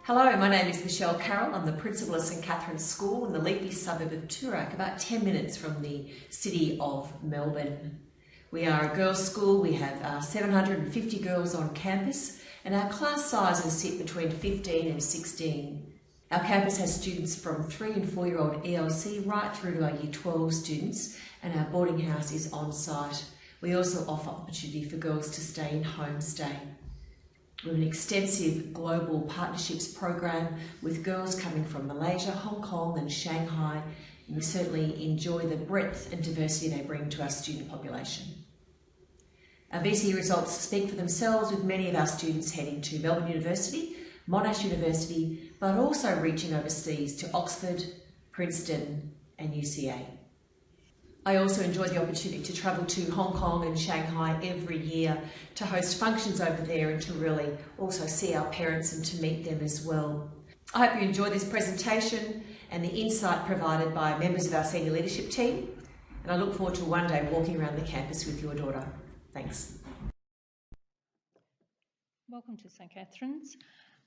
Hello, my name is Michelle Carroll. I'm the principal of St Catherine's School in the leafy suburb of Toorak, about 10 minutes from the city of Melbourne. We are a girls' school. We have 750 girls on campus, and our class sizes sit between 15 and 16. Our campus has students from 3 and 4-year-old ELC right through to our Year 12 students, and our boarding house is on site. We also offer opportunity for girls to stay in homestay. We have an extensive global partnerships program with girls coming from Malaysia, Hong Kong and Shanghai, and we certainly enjoy the breadth and diversity they bring to our student population. Our VC results speak for themselves, with many of our students heading to Melbourne University, Monash University, but also reaching overseas to Oxford, Princeton and UCA. I also enjoy the opportunity to travel to Hong Kong and Shanghai every year to host functions over there and to really also see our parents and to meet them as well. I hope you enjoy this presentation and the insight provided by members of our senior leadership team, and I look forward to one day walking around the campus with your daughter. Thanks. Welcome to St Catherine's.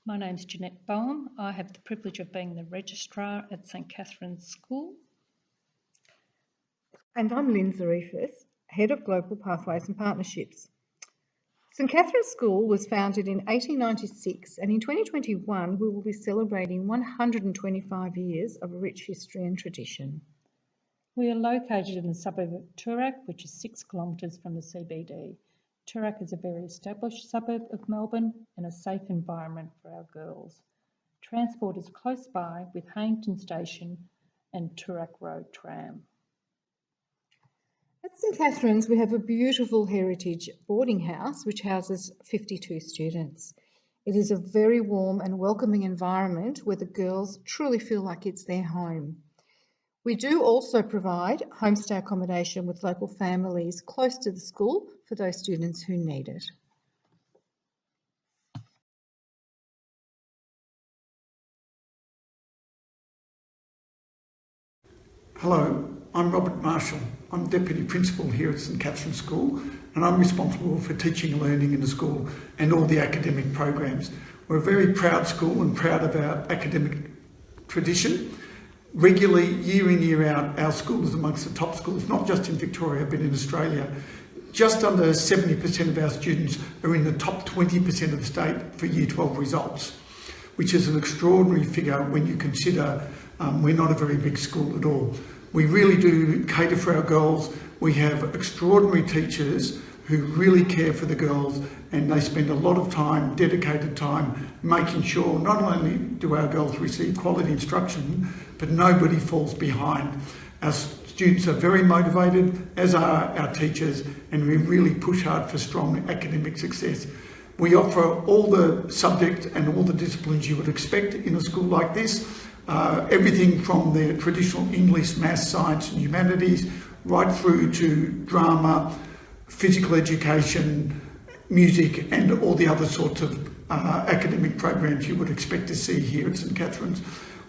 My name's Jeanette Boehm. I have the privilege of being the registrar at St Catherine's School. And I'm Lynn Zarifas, Head of Global Pathways and Partnerships. St Catherine's School was founded in 1896, and in 2021 we will be celebrating 125 years of rich history and tradition. We are located in the suburb of Toorak, which is 6 kilometres from the CBD. Toorak is a very established suburb of Melbourne and a safe environment for our girls. Transport is close by with Harington Station and Toorak Road tram. At St Catherine's we have a beautiful heritage boarding house which houses 52 students. It is a very warm and welcoming environment where the girls truly feel like it's their home. We do also provide homestay accommodation with local families close to the school for those students who need it. Hello, I'm Robert Marshall. I'm Deputy Principal here at St Catherine's School, and I'm responsible for teaching and learning in the school and all the academic programs. We're a very proud school and proud of our academic tradition. Regularly, year in, year out, our school is amongst the top schools, not just in Victoria, but in Australia. Just under 70% of our students are in the top 20% of the state for Year 12 results, which is an extraordinary figure when you consider we're not a very big school at all. We really do cater for our girls. We have extraordinary teachers who really care for the girls, and they spend a lot of time, dedicated time, making sure not only do our girls receive quality instruction, but nobody falls behind. Our students are very motivated, as are our teachers, and we really push hard for strong academic success. We offer all the subjects and all the disciplines you would expect in a school like this. Everything from the traditional English, maths, science and humanities, right through to drama, physical education, music and all the other sorts of academic programs you would expect to see here at St Catherine's.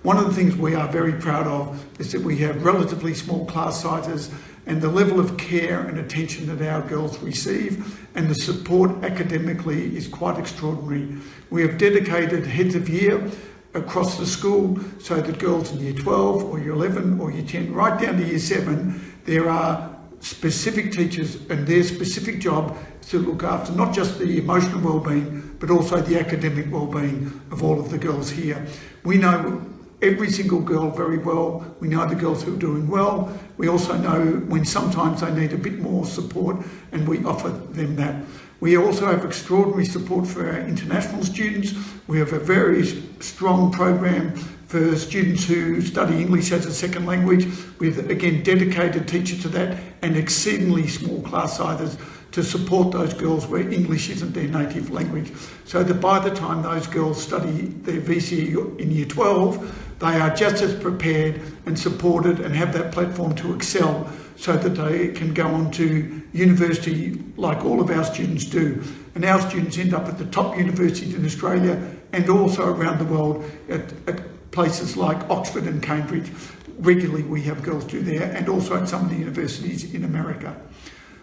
One of the things we are very proud of is that we have relatively small class sizes, and the level of care and attention that our girls receive and the support academically is quite extraordinary. We have dedicated heads of year across the school so that girls in Year 12 or Year 11 or Year 10, right down to Year 7, there are specific teachers, and their specific job is to look after not just the emotional well-being but also the academic well-being of all of the girls here. We know every single girl very well. We know the girls who are doing well. We also know when sometimes they need a bit more support, and we offer them that. We also have extraordinary support for our international students. We have a very strong program for students who study English as a second language, with, again, dedicated teachers to that, and exceedingly small class sizes to support those girls where English isn't their native language, so that by the time those girls study their VC in Year 12, they are just as prepared and supported and have that platform to excel, so that they can go on to university like all of our students do. And our students end up at the top universities in Australia and also around the world at places like Oxford and Cambridge. Regularly we have girls do there, and also at some of the universities in America.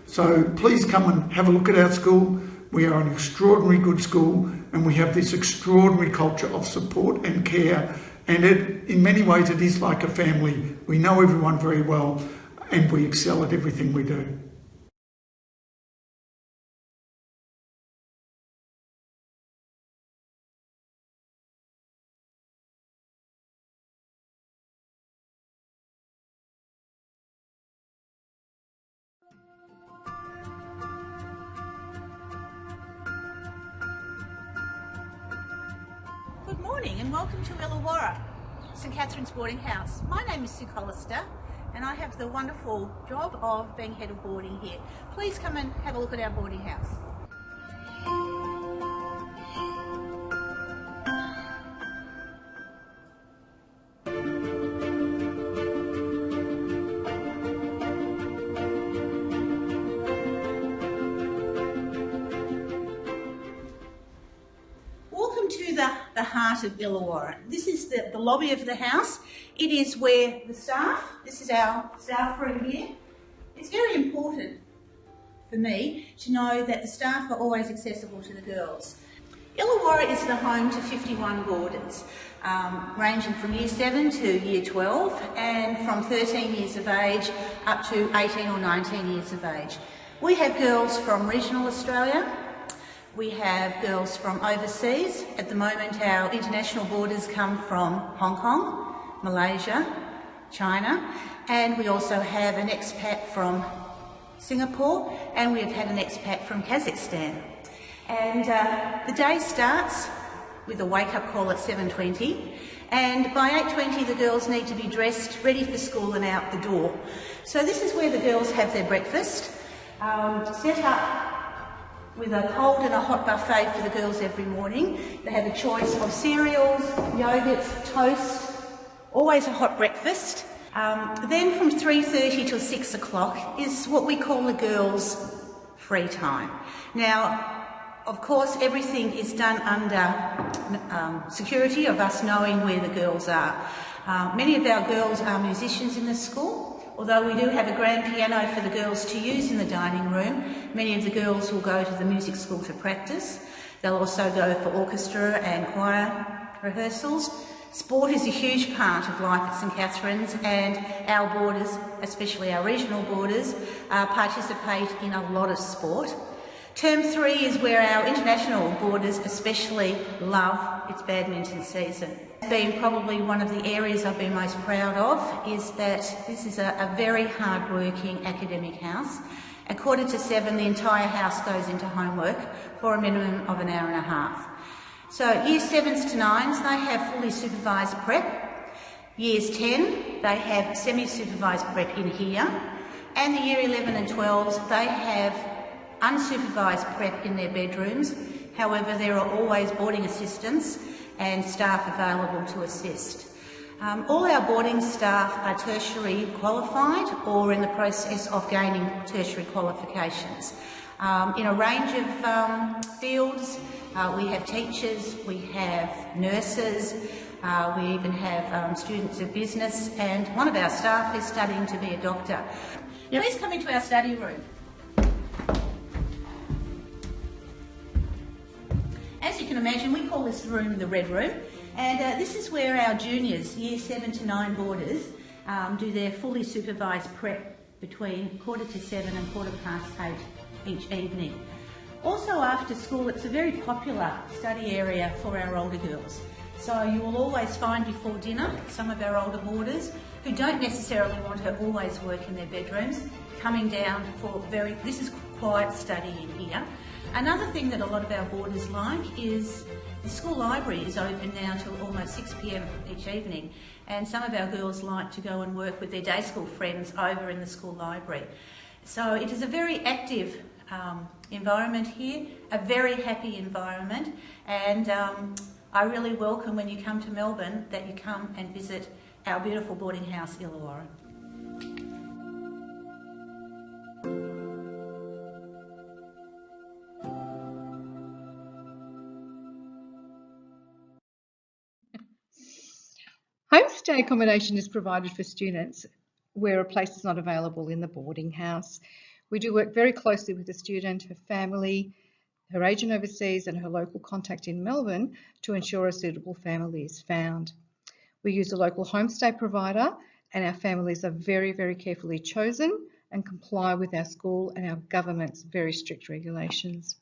So please come and have a look at our school. We are an extraordinary good school, and we have this extraordinary culture of support and care. And in many ways, it is like a family. We know everyone very well, and we excel at everything we do. Good morning and welcome to Illawarra, St Catherine's boarding house. My name is Sue Collister and I have the wonderful job of being head of boarding here. Please come and have a look at our boarding house. Welcome to the heart of Illawarra. This is the lobby of the house. It is where the staff, this is our staff room here. It's very important for me to know that the staff are always accessible to the girls. Illawarra is the home to 51 boarders, ranging from year 7 to year 12 and from 13 years of age up to 18 or 19 years of age. We have girls from regional Australia. We have girls from overseas. At the moment, our international boarders come from Hong Kong, Malaysia, China, and we also have an expat from Singapore, and we have had an expat from Kazakhstan. And the day starts with a wake-up call at 7:20, and by 8:20 the girls need to be dressed, ready for school and out the door. So this is where the girls have their breakfast, set up with a cold and a hot buffet for the girls every morning. They have a choice of cereals, yogurts, toast, always a hot breakfast. Then from 3:30 till 6 o'clock is what we call the girls' free time. Now, of course, everything is done under security of us knowing where the girls are. Many of our girls are musicians in the school. Although we do have a grand piano for the girls to use in the dining room, many of the girls will go to the music school to practice. They'll also go for orchestra and choir rehearsals. Sport is a huge part of life at St Catherine's, and our boarders, especially our regional boarders, participate in a lot of sport. Term 3 is where our international boarders especially love its badminton season. Being probably one of the areas I've been most proud of is that this is a very hard-working academic house. At 7:15, the entire house goes into homework for a minimum of an hour and a half. So years 7s to 9s, they have fully supervised prep. Years 10, they have semi-supervised prep in here. And the year 11 and 12s, they have unsupervised prep in their bedrooms. However, there are always boarding assistants and staff available to assist. All our boarding staff are tertiary qualified or in the process of gaining tertiary qualifications. In a range of fields, we have teachers, we have nurses, we even have students of business, and one of our staff is studying to be a doctor. Please come into our study room. As you can imagine, we call this room the Red Room, and this is where our juniors, year 7 to 9 boarders, do their fully supervised prep between 7:15 and 8:15 each evening. Also after school, it's a very popular study area for our older girls. So you will always find before dinner some of our older boarders who don't necessarily want to always work in their bedrooms, coming down for this is quiet study in here. Another thing that a lot of our boarders like is the school library is open now till almost 6 p.m. each evening, and some of our girls like to go and work with their day school friends over in the school library. So it is a very active environment here, a very happy environment, and I really welcome when you come to Melbourne that you come and visit our beautiful boarding house, Illawarra. Homestay accommodation is provided for students where a place is not available in the boarding house. We do work very closely with the student, her family, her agent overseas and her local contact in Melbourne to ensure a suitable family is found. We use a local homestay provider, and our families are very, very carefully chosen and comply with our school and our government's very strict regulations.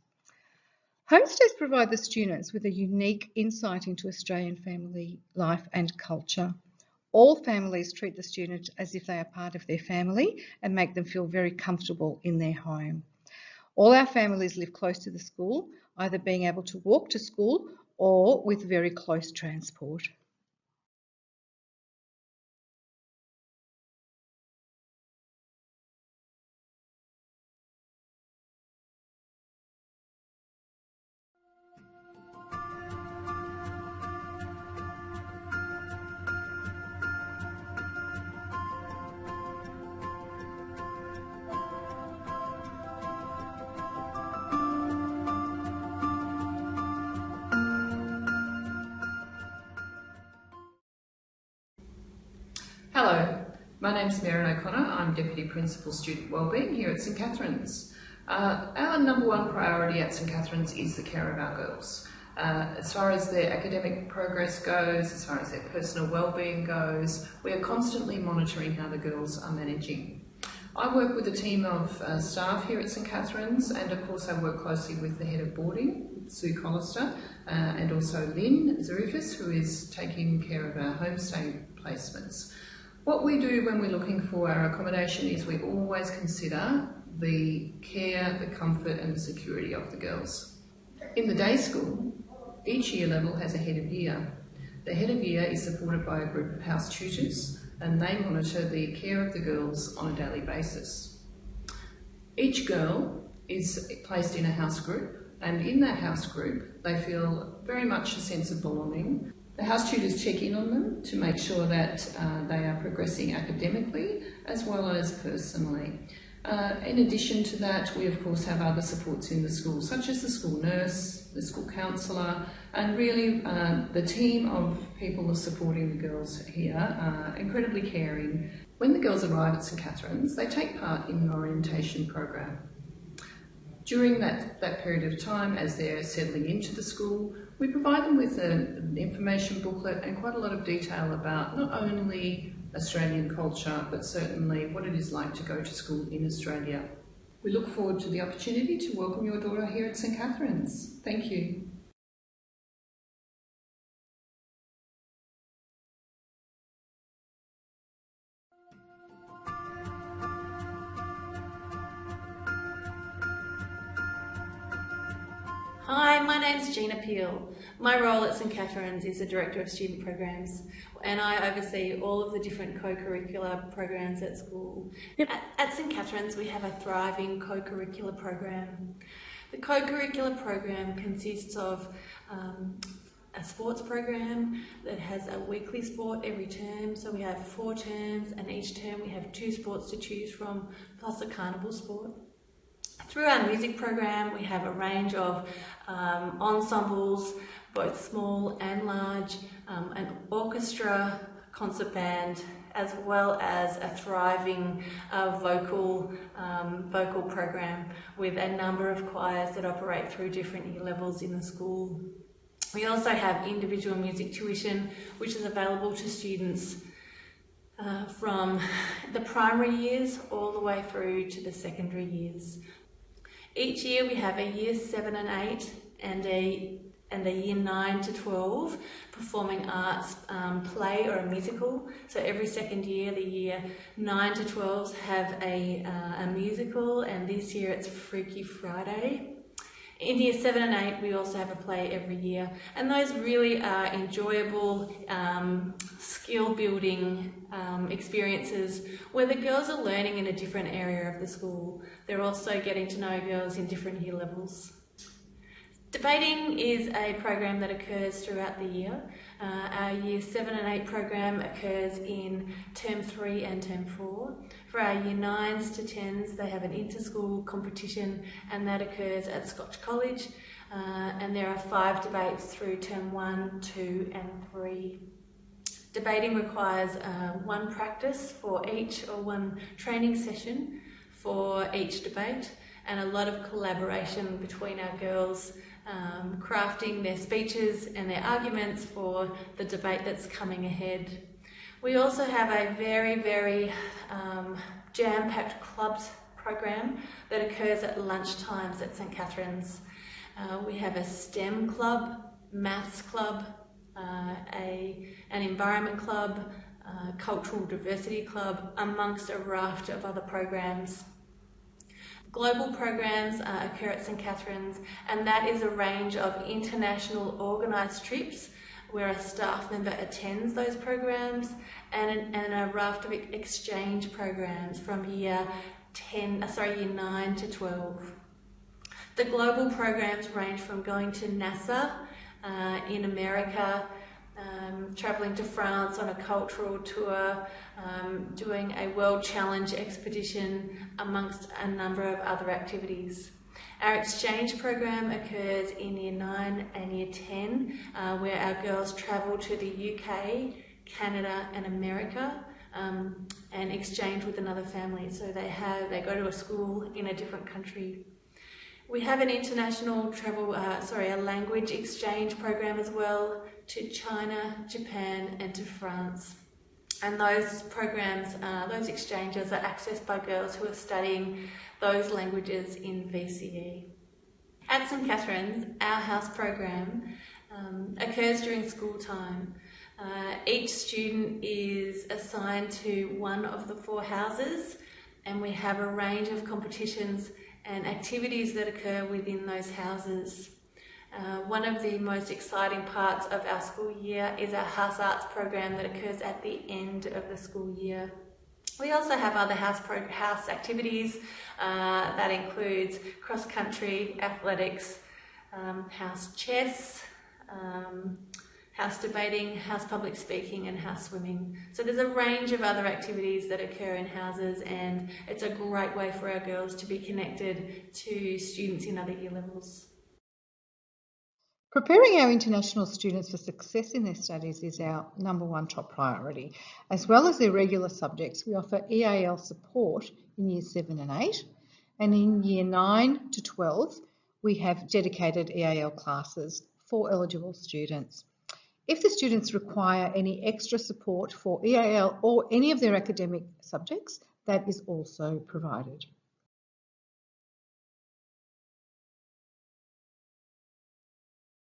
Homestays provide the students with a unique insight into Australian family life and culture. All families treat the student as if they are part of their family and make them feel very comfortable in their home. All our families live close to the school, either being able to walk to school or with very close transport. Hello, my name's Mary O'Connor. I'm Deputy Principal Student Wellbeing here at St Catherine's. Our number one priority at St Catherine's is the care of our girls. As far as their academic progress goes, as far as their personal wellbeing goes, we are constantly monitoring how the girls are managing. I work with a team of staff here at St Catherine's, and of course I work closely with the head of boarding, Sue Collister, and also Lynn Zarufis, who is taking care of our homestay placements. What we do when we're looking for our accommodation is we always consider the care, the comfort and the security of the girls. In the day school, each year level has a head of year. The head of year is supported by a group of house tutors, and they monitor the care of the girls on a daily basis. Each girl is placed in a house group, and in that house group they feel very much a sense of belonging. The house tutors check in on them to make sure that they are progressing academically as well as personally. In addition to that, we of course have other supports in the school, such as the school nurse, the school counsellor, and really the team of people supporting the girls here are incredibly caring. When the girls arrive at St Catherine's, they take part in an orientation program. During that period of time, as they're settling into the school, we provide them with an information booklet and quite a lot of detail about not only Australian culture, but certainly what it is like to go to school in Australia. We look forward to the opportunity to welcome your daughter here at St Catherine's. Thank you. Hi, my name's Gina Peel. My role at St Catherine's is the Director of Student Programs, and I oversee all of the different co-curricular programs at school. At St Catherine's we have a thriving co-curricular program. The co-curricular program consists of a sports program that has a weekly sport every term, so we have 4 terms, and each term we have 2 sports to choose from, plus a carnival sport. Through our music program, we have a range of ensembles, both small and large, an orchestra, concert band, as well as a thriving vocal program with a number of choirs that operate through different year levels in the school. We also have individual music tuition, which is available to students from the primary years all the way through to the secondary years. Each year we have a year 7 and 8 and a year 9 to 12 performing arts play or a musical. So every second year, the year 9 to 12s have a musical, and this year it's Freaky Friday. In year 7 and 8 we also have a play every year, and those really are enjoyable skill building experiences where the girls are learning in a different area of the school. They're also getting to know girls in different year levels. Debating is a program that occurs throughout the year. Our year 7 and 8 program occurs in term 3 and term 4. For our year 9s to 10s, they have an inter-school competition, and that occurs at Scotch College. And there are 5 debates through term 1, 2 and 3. Debating requires 1 practice for each, or 1 training session for each debate, and a lot of collaboration between our girls, crafting their speeches and their arguments for the debate that's coming ahead. We also have a very jam-packed clubs program that occurs at lunchtimes at St Catherine's. We have a STEM club, maths club, an environment club, cultural diversity club, amongst a raft of other programs. Global programs occur at St Catherine's, and that is a range of international organised trips where a staff member attends those programs, and a raft of exchange programs from year 9 to 12. The global programs range from going to NASA in America, travelling to France on a cultural tour, doing a World Challenge expedition, amongst a number of other activities. Our exchange program occurs in Year 9 and Year 10, where our girls travel to the UK, Canada and America and exchange with another family. So they go to a school in a different country. We have an international a language exchange program as well, to China, Japan and to France. And those programs, those exchanges are accessed by girls who are studying those languages in VCE. At St Catherine's, our house program occurs during school time. Each student is assigned to one of the 4 houses, and we have a range of competitions and activities that occur within those houses. One of the most exciting parts of our school year is our house arts program that occurs at the end of the school year. We also have other house activities that includes cross-country, athletics, house chess, house debating, house public speaking and house swimming. So there's a range of other activities that occur in houses, and it's a great way for our girls to be connected to students in other year levels. Preparing our international students for success in their studies is our #1 top priority. As well as their regular subjects, we offer EAL support in Year 7 and 8, and in Year 9 to 12, we have dedicated EAL classes for eligible students. If the students require any extra support for EAL or any of their academic subjects, that is also provided.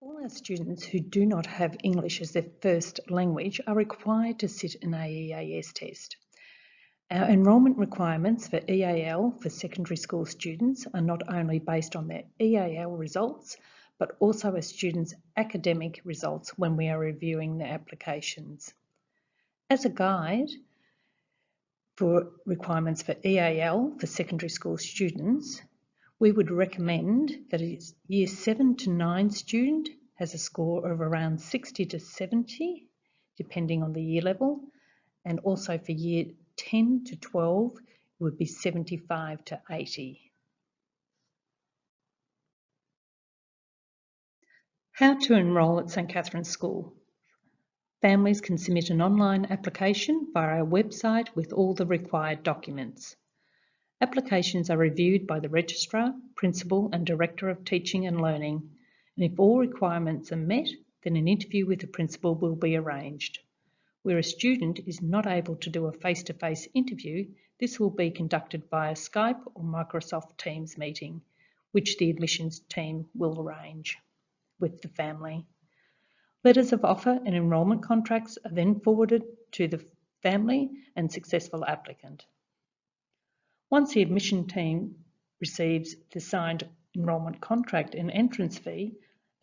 All our students who do not have English as their first language are required to sit an AEAS test. Our enrolment requirements for EAL for secondary school students are not only based on their EAL results, but also a student's academic results when we are reviewing their applications. As a guide for requirements for EAL for secondary school students, we would recommend that a Year 7 to 9 student has a score of around 60 to 70, depending on the year level, and also for Year 10 to 12, it would be 75 to 80. How to enrol at St Catherine's School. Families can submit an online application via our website with all the required documents. Applications are reviewed by the Registrar, Principal and Director of Teaching and Learning, and if all requirements are met, then an interview with the Principal will be arranged. Where a student is not able to do a face-to-face interview, this will be conducted via Skype or Microsoft Teams meeting, which the admissions team will arrange with the family. Letters of offer and enrolment contracts are then forwarded to the family and successful applicant. Once the admission team receives the signed enrolment contract and entrance fee,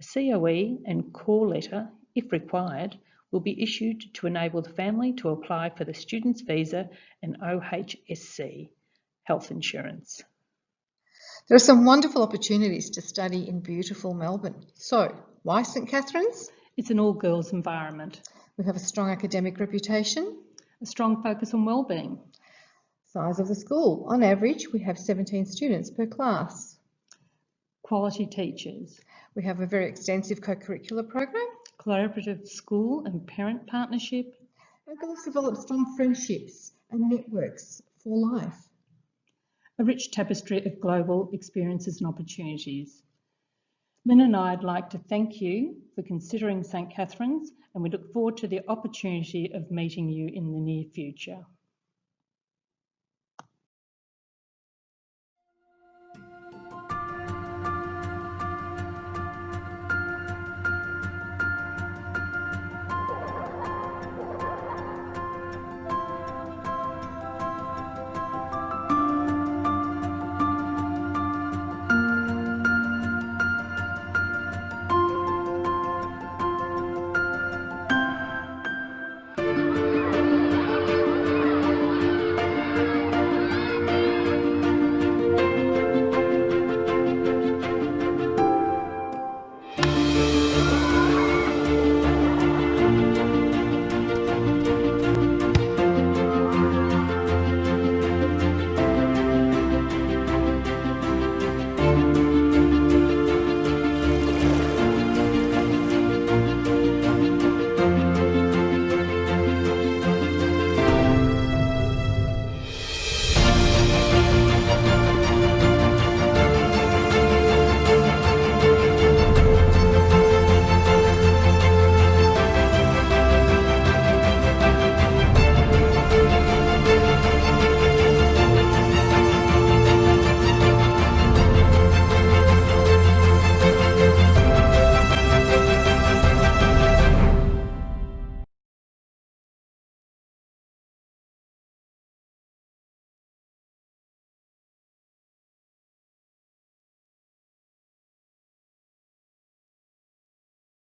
a COE and call letter, if required, will be issued to enable the family to apply for the student's visa and OHSC health insurance. There are some wonderful opportunities to study in beautiful Melbourne. So, why St Catherine's? It's an all-girls environment. We have a strong academic reputation. A strong focus on wellbeing. Size of the school. On average, we have 17 students per class. Quality teachers. We have a very extensive co-curricular program. Collaborative school and parent partnership. Our girls develop strong friendships and networks for life. a rich tapestry of global experiences and opportunities. Lynn and I'd like to thank you for considering St Catherine's, and we look forward to the opportunity of meeting you in the near future.